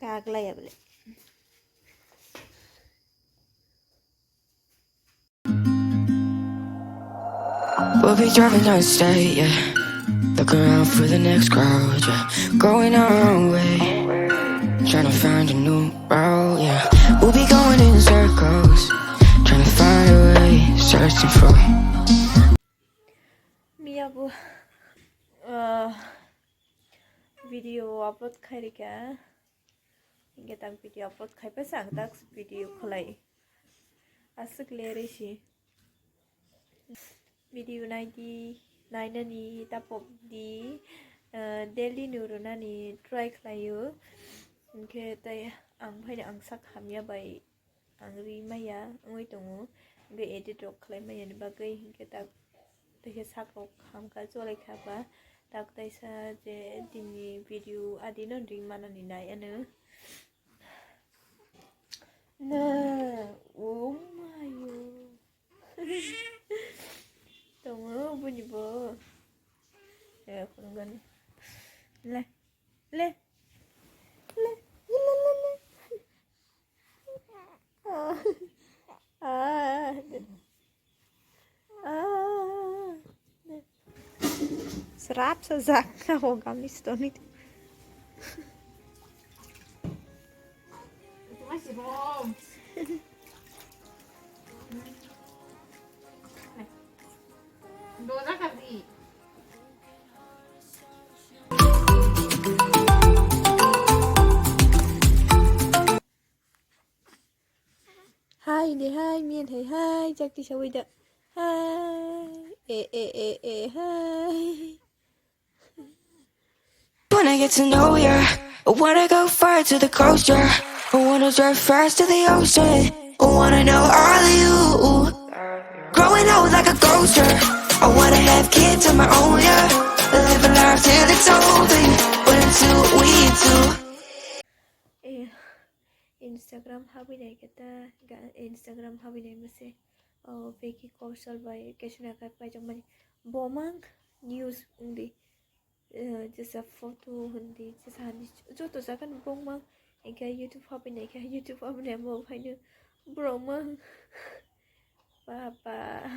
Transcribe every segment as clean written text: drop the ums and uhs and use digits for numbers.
Kaglay. We'll be driving down the state, yeah. Looking around for the next crowd, yeah. Going our own way, trying to find a new route, yeah. We'll be going in circles, trying to find a way, searching for. Mia bu video upload khairika. Inge tang video upload khai pa sang tak video khlai. Asuk leri shi. Video 99 ni tapop di daily nuruna ni try khlayu. Inge tay ang phaina ang sak hamya bai ang ri maya ngoi tongu. Inge edit rok khlai maya ni bagai inge tak tay sak rok ham ka jolai khaba. Tak tay sa je dini video adino ring mana ni nai anu. Nah, oh my god. Tunggu bunyi bo. Ya, kurang le. Serap sezak hoga mistonit. Masih belum. Dosa kali. Hai deh hai mian hai jak di sawida. Hai hai. Wanna get to know ya, I wanna go far to the coast, yeah. I wanna drive fast to the ocean, I wanna know all of you. Growing old like a ghost, yeah. I wanna have kids of my own, yeah. Live a life till it's over, but until we do. Instagram habi nahi kata Instagram habi nahi mase Vicky Kaushal by Keshna ka pa jang mani bomang news undi jasa photo hundi jasa hani jo to sakan bomang eka YouTube habi nahi ka YouTube habi nahi mo bhai nu bomang papa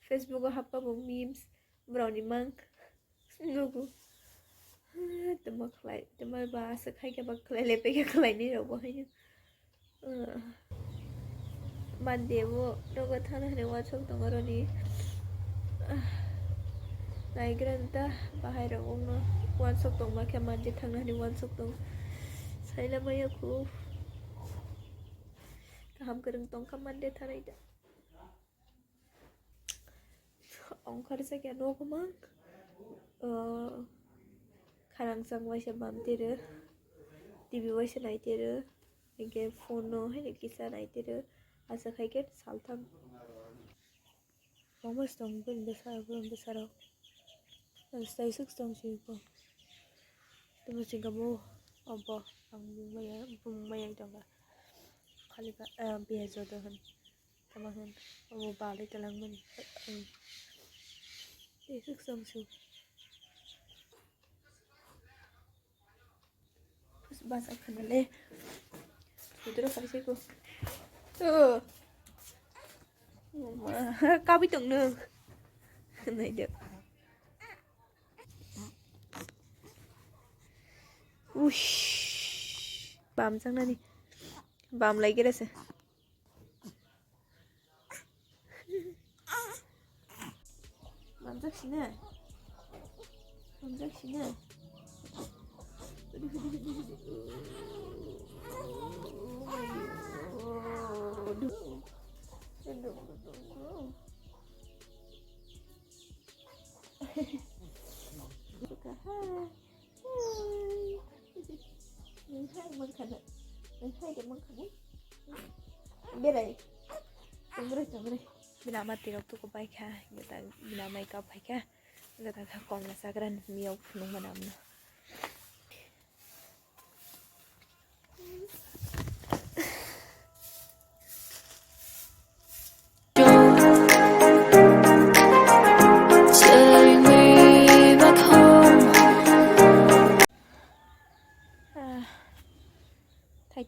Facebook hapa bo memes brownie mang nugu temak lai temal bahasa khai ke bak lai lepe ke khai ni ro bo hai mande bo doga thana ne wa chok tong ro ni nai granta bahai ro ong wan sok tong ma ke mande thang ni wan sok tong sai la maya ku kaham kereng tong ka mande tharai da ong khar se ke no ko mang Karang sang waisa bam tere TV waisa nai tere ke phone no hai kisa nai tere asa khai ke saltam almost tong bin besar stai suk tong si ko tu singapore apa ang maya dong khali ka biya jo da han tamahan o bale talang man suk tong si bahasa kenal Sudah kasih ko. Tuh. Kau bị tưởng nương. Này được. Ui. Bám sang đây đi. Bám lấy cái đó xem. Bám rất xinh nè. Bám rất xinh nè. Biết đấy tunggu deh bila mati waktu ko baik ha kita bila mai ka baik ha kita ka kon la sagran miau nung manamna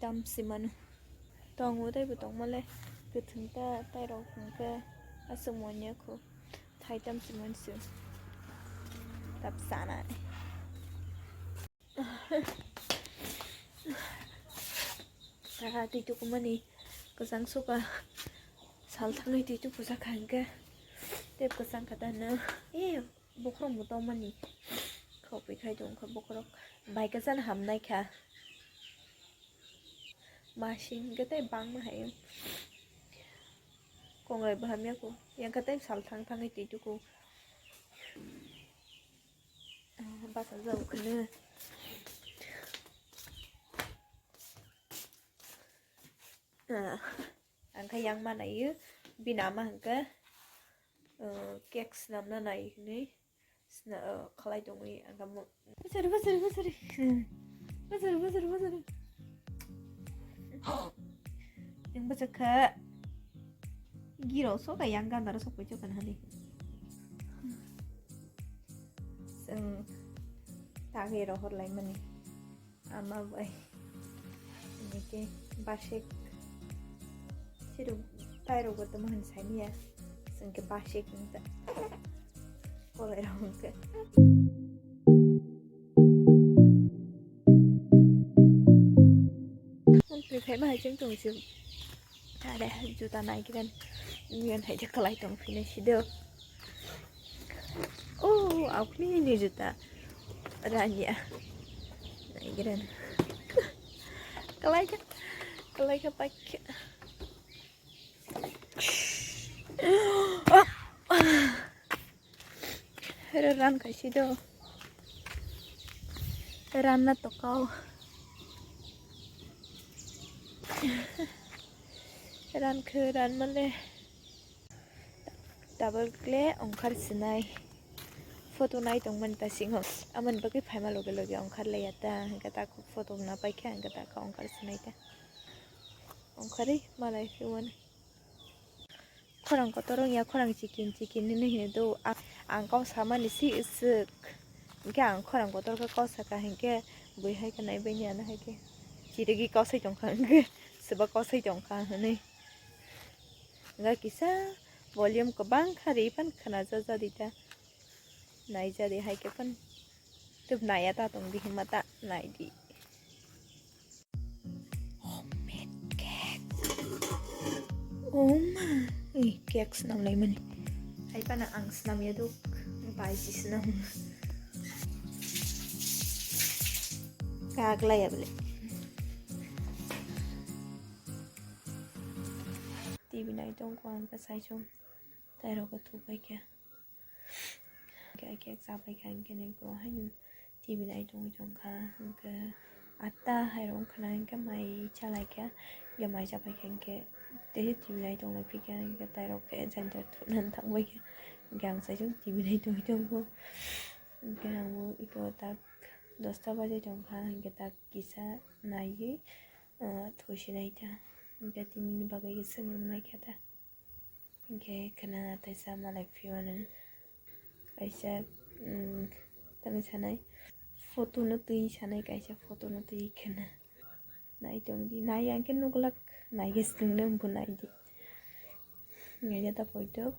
tamsimanu tongu dai bu tong male ku thungta tai ro khungka asumanya ko thai tamsiman su tap sana ta ti tu kumani ko sang suka sal thangai ti tu pusa khangka tep ko sang kata na bokrong mu tong mani khau pi khai dong kha bokrok bai ka san ham nai kha machine cái tay băng mà hay con người baham ya ko yang ka tay sal thang thang ti tu ko ba sa dầu khne ang khayang ma nai binama hangka cakes nam na nai ni sna khalai dong ni ang kam basari yang baca kha giro so ka yang gan dara so ko kan hali sang tage ro hor lai mani ama bai ni ke basek siru tai ro goto man sai ni ya sang ke basek ni ta ko lai ro ke mình thấy mà chứng tùng chứ đây chúng ta này cái bên nguyên thấy chắc lại tùng phi này chỉ được áo phi này chúng ta ra nhỉ này cái bên cái lại cái bạch ran cái gì đâu ran nó to cao ran khơi ran male double clay ongkhar sinai photo nai tong man ta singhom aman bagi phaima loge ongkhar layata hangata khu photo na paikha hangata ka ongkhar sinai ta ongkhari malai fiwan khorang ko torong ya khorang chikin ni he do ang kau sama ni si isuk ke ang khorang ko tor ka kau saka hengke bui hai ka nai benya na hai ke chiregi kau sai tong khang ke seba kau sai tong khang ne nga kisa volume ko bang khari pan khana ja dita nai ja de hai ke pan tub naya ta tong di himata nai di homemade cake cakes nam lai mani hai pana ang snam ya duk bai si snam kagla ya bele TV này trong quan cái sai chung tay đâu có thu bay kia cái sao bay khăn cái này có hay TV này trong kha cái atta hay rong khana cái mày cha lại kia giờ mày cha bay khăn cái thế TV này trong lại phi cái tay đâu cái dành cho thu nên thằng bay kia gang sai chung TV này trong có cái hàng वो eco तक 10 बजे trong kha cái तक किसा नहीं थोड़ी नहीं था cái tin bagai cái sưng mai kia ta cái kana tại sao mà lại phiêu này cái sao tao sao này photo nó tươi sao này cái sao photo nó tươi kana này trong đi này anh cái nút lắc này cái sưng lưng của này đi người ta phơi được